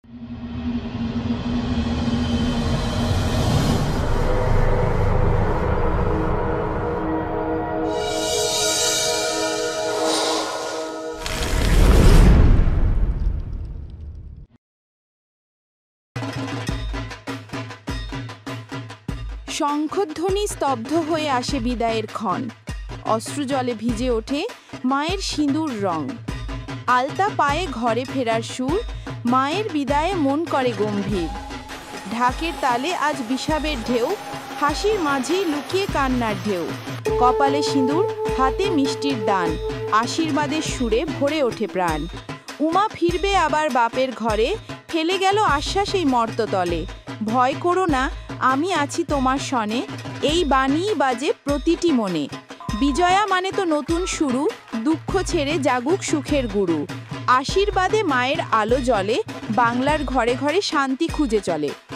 শঙ্খধ্বনি স্তব্ধ হয়ে আসে বিদায়ের ক্ষণ। অশ্রুজলে ভিজে ওঠে মায়ের সিঁদুর রং। আলতা পায়ে ঘরে ফেরার সুর, মায়ের বিদায়ে মন করে গম্ভীর। ঢাকের তালে আজ বিষাবের ঢেউ, হাসির মাঝেই লুকিয়ে কান্নার ঢেউ। কপালে সিঁদুর, হাতে মিষ্টির দান, আশীর্বাদের সুরে ভরে ওঠে প্রাণ। উমা ফিরবে আবার বাপের ঘরে, ফেলে গেল আশ্বাস এই মর্ততলে। ভয় করো না, আমি আছি তোমার সনে, এই বাণীই বাজে প্রতিটি মনে। বিজয়া মানে তো নতুন শুরু, দুঃখ ছেড়ে জাগুক সুখের গুরু। আশীর্বাদে মায়ের আলো জ্বলে, বাংলার ঘরে ঘরে শান্তি খুঁজে চলে।